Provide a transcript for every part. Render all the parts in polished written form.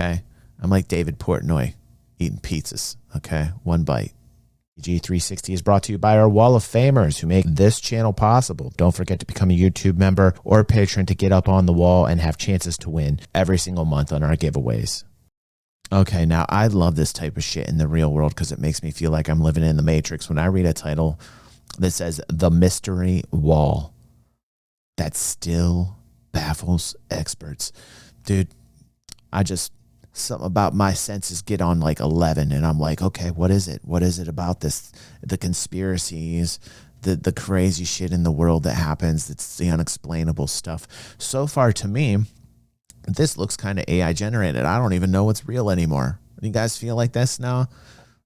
okay? I'm like David Portnoy eating pizzas, okay? One bite. DG360 is brought to you by our Wall of Famers who make this channel possible. Don't forget to become a YouTube member or a patron to get up on the wall and have chances to win every single month on our giveaways. Okay, now I love this type of shit in the real world because it makes me feel like I'm living in the Matrix when I read a title that says The Mystery Wall that still baffles experts. Dude, something about my senses get on like 11 and I'm like, okay, what is it? What is it about this? The conspiracies, the crazy shit in the world that happens. It's the unexplainable stuff. So far to me, this looks kind of AI generated. I don't even know what's real anymore. Do you guys feel like this now?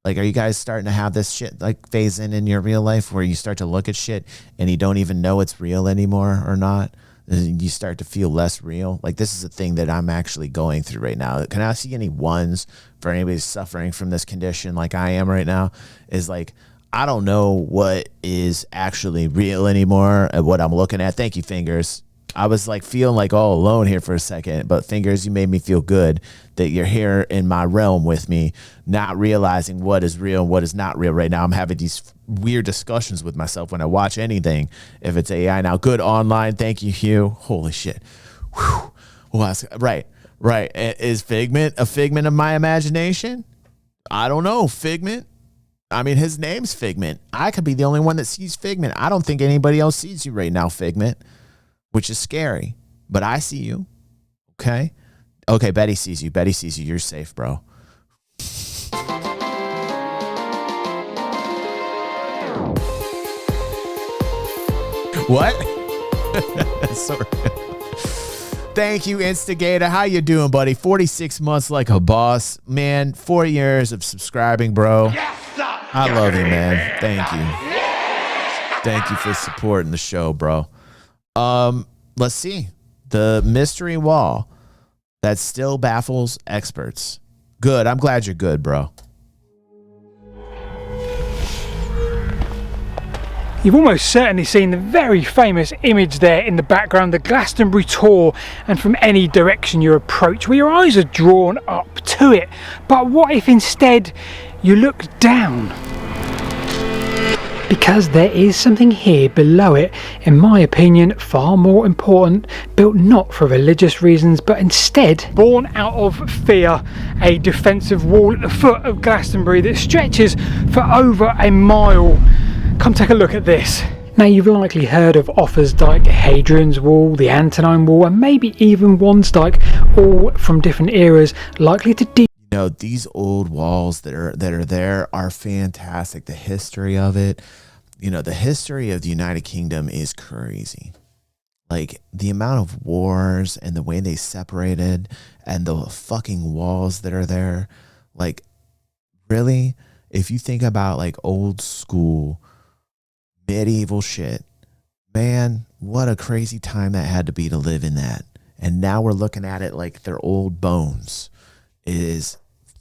Like, are you guys starting to have this shit like phase in your real life where you start to look at shit and you don't even know it's real anymore or not? You start to feel less real. Like, this is a thing that I'm actually going through right now. Can I see any ones for anybody suffering from this condition like I am right now? Is like, I don't know what is actually real anymore and what I'm looking at. Thank you, Fingers. I was like feeling like all alone here for a second, but Fingers, you made me feel good that you're here in my realm with me, not realizing what is real and what is not real right now. I'm having these weird discussions with myself when I watch anything, if it's AI. Now, good online. Thank you, Hugh. Holy shit. Whew. Well, right. Is Figment a figment of my imagination? I don't know. Figment? I mean, his name's Figment. I could be the only one that sees Figment. I don't think anybody else sees you right now, Figment. Which is scary, but I see you. Okay. Betty sees you. You're safe, bro. What? Sorry. Thank you, Instigator. How you doing, buddy? 46 months like a boss. Man, 4 years of subscribing, bro. Yes, I love you, man. Thank you. Thank you for supporting the show, bro. Let's see. The mystery wall that still baffles experts. Good. I'm glad you're good, bro. You've almost certainly seen the very famous image there in the background, the Glastonbury tour, and from any direction you approach, where your eyes are drawn up to it. But what if instead you look down? Because there is something here below it, in my opinion, far more important, built not for religious reasons, but instead born out of fear, a defensive wall at the foot of Glastonbury that stretches for over a mile. Come take a look at this. Now, you've likely heard of Offa's-Dyke, Hadrian's Wall, the Antonine Wall, and maybe even Wansdyke, all from different eras, likely to deep. You know, these old walls that are there are fantastic. The history of it, you know, the history of the United Kingdom is crazy. Like, the amount of wars and the way they separated and the fucking walls that are there. Like, really, if you think about like old school medieval shit, man, what a crazy time that had to be to live in that. And now we're looking at it like they're old bones. It is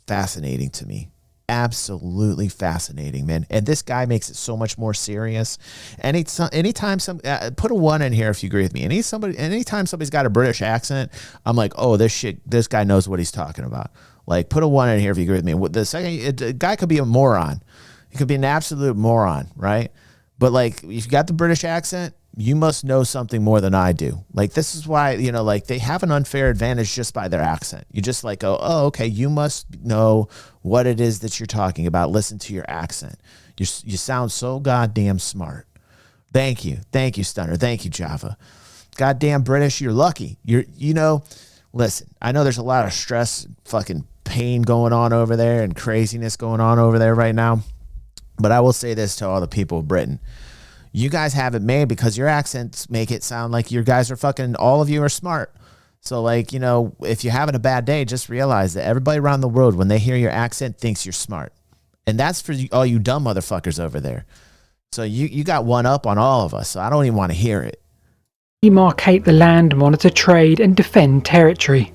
fascinating to me. Absolutely fascinating, man. And this guy makes it so much more serious. Anytime put a 1 in here if you agree with me. Anytime somebody's got a British accent, I'm like, oh, this guy knows what he's talking about. Like, put a 1 in here if you agree with me. The second, the guy could be a moron. He could be an absolute moron, right? But like, if you got the British accent, you must know something more than I do. Like, this is why, you know, like, they have an unfair advantage just by their accent. You just like go, oh, okay, you must know what it is that you're talking about. Listen to your accent. You sound so goddamn smart. Thank you, Stunner. Thank you, Java. Goddamn British, you're lucky. You know, listen, I know there's a lot of stress, fucking pain going on over there and craziness going on over there right now. But I will say this to all the people of Britain. You guys have it made because your accents make it sound like you guys are fucking, all of you are smart. So, like, you know, if you're having a bad day, just realize that everybody around the world, when they hear your accent, thinks you're smart. And that's for all you dumb motherfuckers over there. So you got one up on all of us. So I don't even want to hear it. Demarcate the land, monitor trade, and defend territory.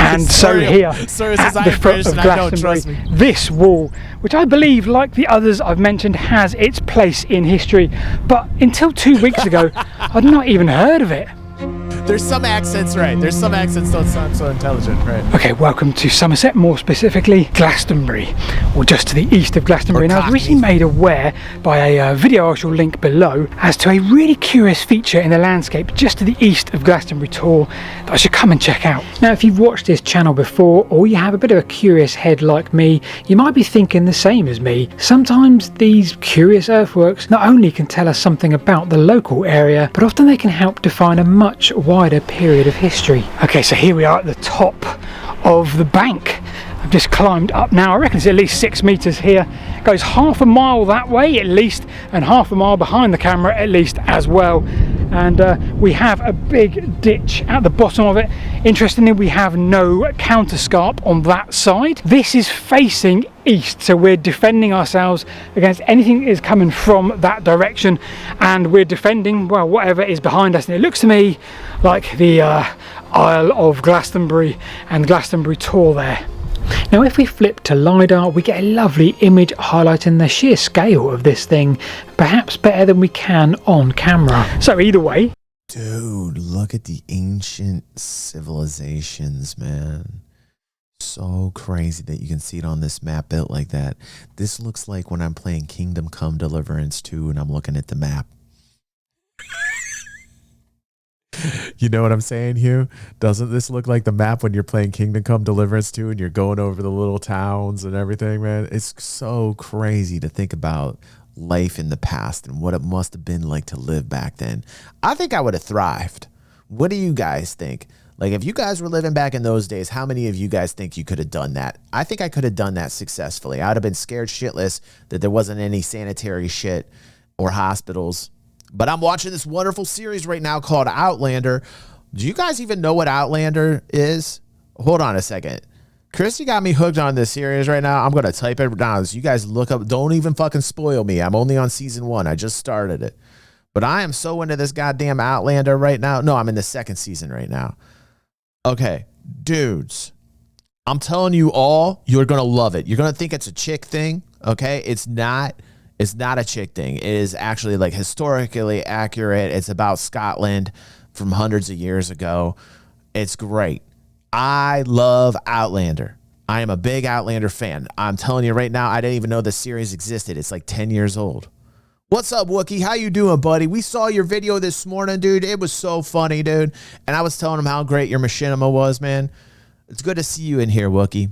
And so here, at the foot of Glastonbury, this wall, which I believe, like the others I've mentioned, has its place in history. But until 2 weeks ago, I'd not even heard of it. There's some accents, right? There's some accents don't sound so intelligent, right? Okay, welcome to Somerset, more specifically Glastonbury, or just to the east of Glastonbury. And I was recently made aware by a video I shall link below as to a really curious feature in the landscape just to the east of Glastonbury Tor that I should come and check out. Now, if you've watched this channel before, or you have a bit of a curious head like me, you might be thinking the same as me. Sometimes these curious earthworks not only can tell us something about the local area, but often they can help define a much wider period of history. Okay, so here we are at the top of the bank. I've just climbed up now. I reckon it's at least 6 meters here. It goes half a mile that way at least, and half a mile behind the camera at least as well. And we have a big ditch at the bottom of it. Interestingly, we have no counterscarp on that side. This is facing east, so we're defending ourselves against anything that is coming from that direction, and we're defending, well, whatever is behind us. And it looks to me like the Isle of Glastonbury and Glastonbury Tor there. Now, if we flip to LiDAR, we get a lovely image highlighting the sheer scale of this thing, perhaps better than we can on camera. So either way... Dude, look at the ancient civilizations, man. So crazy that you can see it on this map built like that. This looks like when I'm playing Kingdom Come Deliverance 2 and I'm looking at the map. You know what I'm saying, Hugh? Doesn't this look like the map when you're playing Kingdom Come Deliverance 2 and you're going over the little towns and everything, man? It's so crazy to think about life in the past and what it must have been like to live back then. I think I would have thrived. What do you guys think? Like, if you guys were living back in those days, how many of you guys think you could have done that? I think I could have done that successfully. I would have been scared shitless that there wasn't any sanitary shit or hospitals. But I'm watching this wonderful series right now called Outlander. Do you guys even know what Outlander is? Hold on a second. Christy got me hooked on this series right now. I'm going to type it down so you guys look up. Don't even fucking spoil me. I'm only on season 1. I just started it. But I am so into this goddamn Outlander right now. No, I'm in the 2nd season right now. Okay, dudes. I'm telling you all, you're going to love it. You're going to think it's a chick thing, okay? It's not a chick thing. It is actually like historically accurate. It's about Scotland from hundreds of years ago. It's great. I love Outlander. I am a big Outlander fan. I'm telling you right now, I didn't even know the series existed. It's like 10 years old. What's up, Wookie? How you doing, buddy? We saw your video this morning, dude. It was so funny, dude. And I was telling him how great your machinima was, man. It's good to see you in here, Wookie.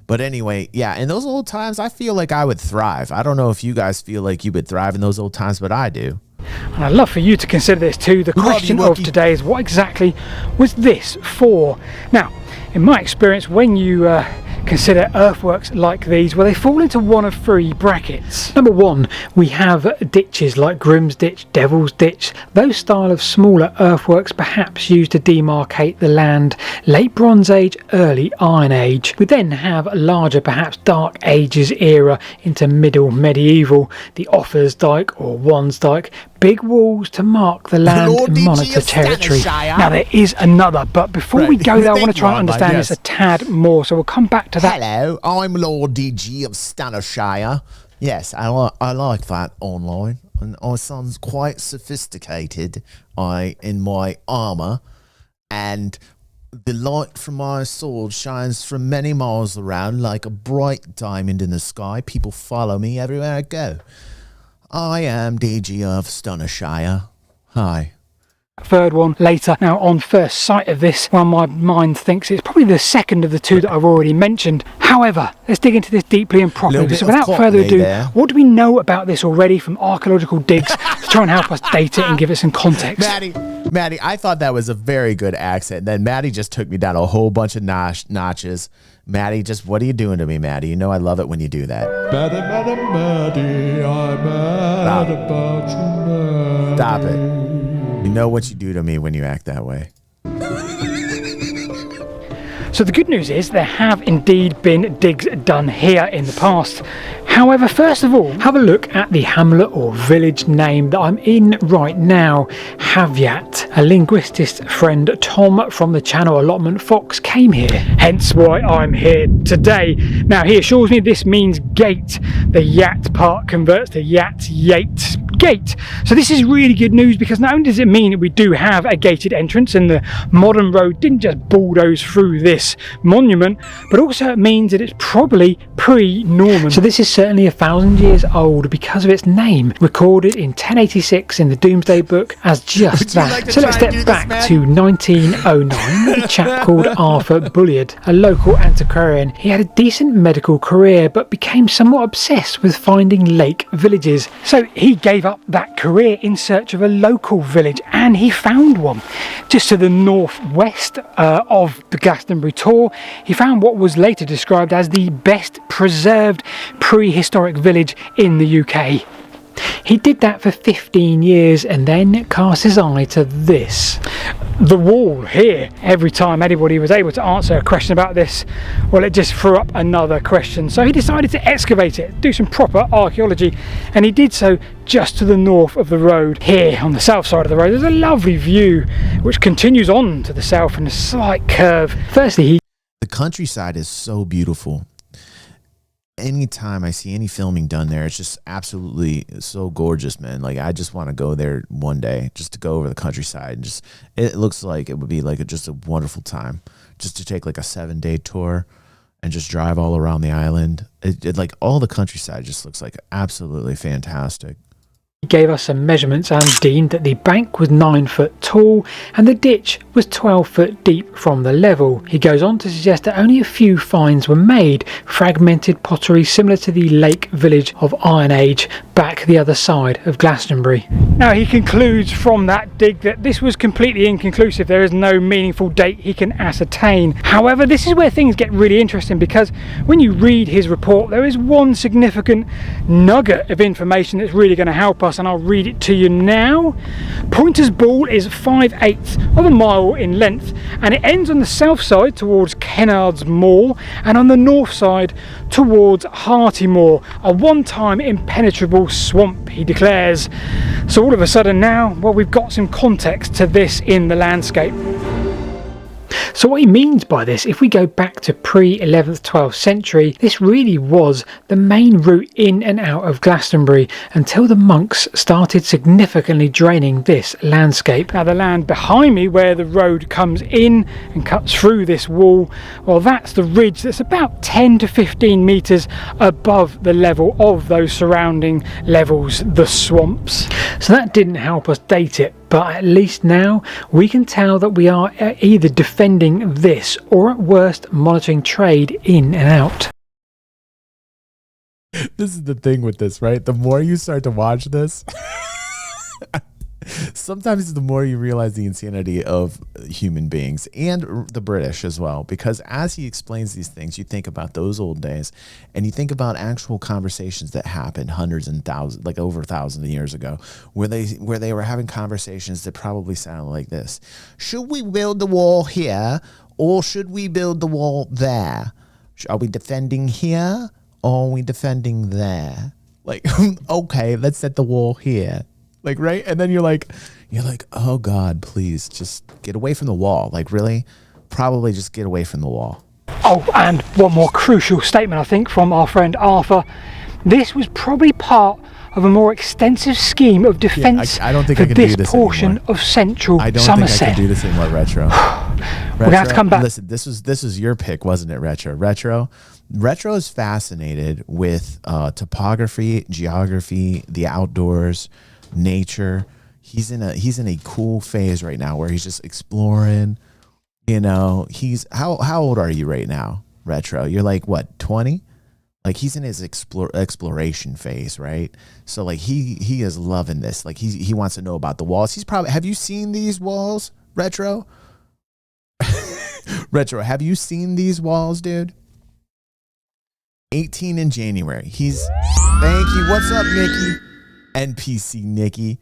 But anyway, yeah, in those old times, I feel like I would thrive. I don't know if you guys feel like you would thrive in those old times, but I do. And I'd love for you to consider this too. The question of today is, what exactly was this for? Now, in my experience, when you consider earthworks like these, well, they fall into one of 3 brackets. Number 1, we have ditches like Grimm's Ditch, Devil's Ditch, those style of smaller earthworks perhaps used to demarcate the land, late Bronze Age, early Iron Age. We then have larger, perhaps Dark Ages era into middle medieval, the Offers Dyke or Wands Dyke, big walls to mark the land and monitor territory. Now there is another, but before we go there, I want to try and understand this a tad more, so we'll come back to that. Hello, I'm Lord DG of Stannershire. Yes, I like that online, and I sound quite sophisticated in my armour, and the light from my sword shines from many miles around like a bright diamond in the sky. People follow me everywhere I go. I am DG of Stannershire. Hi. Third one later. Now, on first sight of this, well, my mind thinks it's probably the second of the 2 that I've already mentioned. However, let's dig into this deeply and properly. So without further ado, what do we know about this already from archaeological digs to try and help us date it and give it some context? Maddie, I thought that was a very good accent. Then Maddie just took me down a whole bunch of notches. Maddie, just what are you doing to me, Maddie? You know I love it when you do that. Maddie, I'm mad about you, Maddie. Stop it. You know what you do to me when you act that way. So the good news is there have indeed been digs done here in the past. However, first of all, have a look at the hamlet or village name that I'm in right now, Havyat. A linguistist friend, Tom from the channel Allotment Fox, came here, hence why I'm here today. Now he assures me this means gate. The yat part converts to yat, yate, gate. So this is really good news, because not only does it mean that we do have a gated entrance and the modern road didn't just bulldoze through this monument, but also it means that it's probably pre-Norman. So this is certainly 1,000 years old because of its name, recorded in 1086 in the Domesday Book as just that. So let's step back to 1909 with a chap called Arthur Bulliard, a local antiquarian. He had a decent medical career but became somewhat obsessed with finding lake villages. So he gave up that career in search of a local village, and he found one just to the northwest of the Glastonbury Tor. He found what was later described as the best preserved prehistoric village in the UK. He did that for 15 years and then cast his eye to this. The wall here. Every time anybody was able to answer a question about this, well, it just threw up another question. So he decided to excavate it, do some proper archaeology, and he did so just to the north of the road. Here on the south side of the road, there's a lovely view which continues on to the south in a slight curve. Firstly, the countryside is so beautiful. Anytime I see any filming done there, it's just absolutely so gorgeous, man. Like, I just want to go there one day just to go over the countryside. And just, it looks like it would be like just a wonderful time just to take like a 7-day tour and just drive all around the island. It like all the countryside just looks like absolutely fantastic. He gave us some measurements and deemed that the bank was 9 foot tall and the ditch was 12 foot deep from the level. He goes on to suggest that only a few finds were made, fragmented pottery similar to the lake village of Iron Age back the other side of Glastonbury. Now he concludes from that dig that this was completely inconclusive. There is no meaningful date he can ascertain. However, this is where things get really interesting, because when you read his report, there is one significant nugget of information that's really going to help us, and I'll read it to you now. Pointer's Ball is 5/8 of a mile in length, and it ends on the south side towards Kennard's Moor and on the north side towards Hartymore, a one-time impenetrable swamp, he declares. So all of a sudden now, well, we've got some context to this in the landscape. So what he means by this, if we go back to pre-11th, 12th century, this really was the main route in and out of Glastonbury until the monks started significantly draining this landscape. Now the land behind me, where the road comes in and cuts through this wall, well, that's the ridge that's about 10 to 15 metres above the level of those surrounding levels, the swamps. So that didn't help us date it, but at least now we can tell that we are either defending this or at worst monitoring trade in and out. This is the thing with this, right? The more you start to watch this, sometimes the more you realize the insanity of human beings and the British as well. Because as he explains these things, you think about those old days and you think about actual conversations that happened hundreds and thousands, like over 1,000 years ago, where they were having conversations that probably sounded like this. Should we build the wall here or should we build the wall there? Are we defending here or are we defending there? Like, okay, let's set the wall here. Like, right? And then you're like, oh God, please just get away from the wall. Like, really? Probably just get away from the wall. Oh, and one more crucial statement, I think, from our friend Arthur. This was probably part of a more extensive scheme of defence I don't think for I can this do this portion anymore. of central I don't Somerset. think I can do this anymore, Retro. We're going to have to come back. Listen, this was your pick, wasn't it, Retro? Retro is fascinated with topography, geography, the outdoors, nature. He's in a cool phase right now where he's just exploring. You know, he's how old are you right now, Retro? You're like what, 20? Like, he's in his exploration phase, right? So like he is loving this. Like he wants to know about the walls. He's probably, have you seen these walls, Retro? Retro, have you seen these walls, dude? 18 in January. Thank you. What's up, Nikki? NPC Nikki.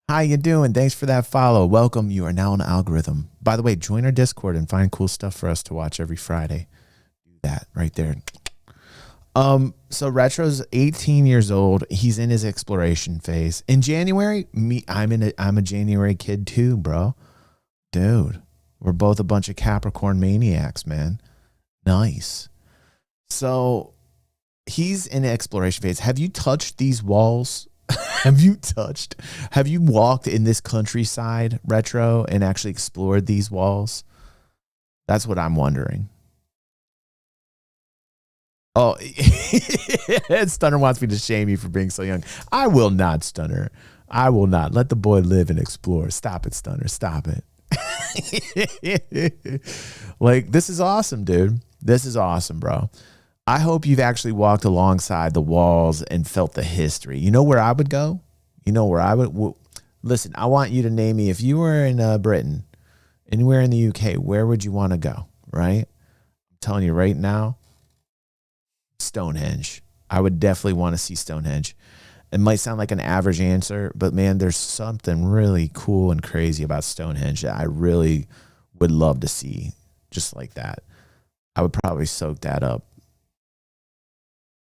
How you doing? Thanks for that follow. Welcome. You are now on the algorithm. By the way, join our Discord and find cool stuff for us to watch every Friday. Do that right there. So Retro's 18 years old. He's in his exploration phase. In January, I'm a January kid too, bro. Dude, we're both a bunch of Capricorn maniacs, man. Nice. So he's in the exploration phase. Have you touched these walls, Have you walked in this countryside retro and actually explored these walls? That's what I'm wondering. Oh, Stunner wants me to shame you for being so young. I will not, Stunner. I will not. Let the boy live and explore. Stop it, Stunner. Stop it. Like, this is awesome, dude. This is awesome, bro. I hope you've actually walked alongside the walls and felt the history. You know where I would go? You know where I would? Listen, I want you to name me, if you were in Britain, anywhere in the UK, where would you want to go, right? I'm telling you right now, Stonehenge. I would definitely want to see Stonehenge. It might sound like an average answer, but man, there's something really cool and crazy about Stonehenge that I really would love to see, just like that. I would probably soak that up.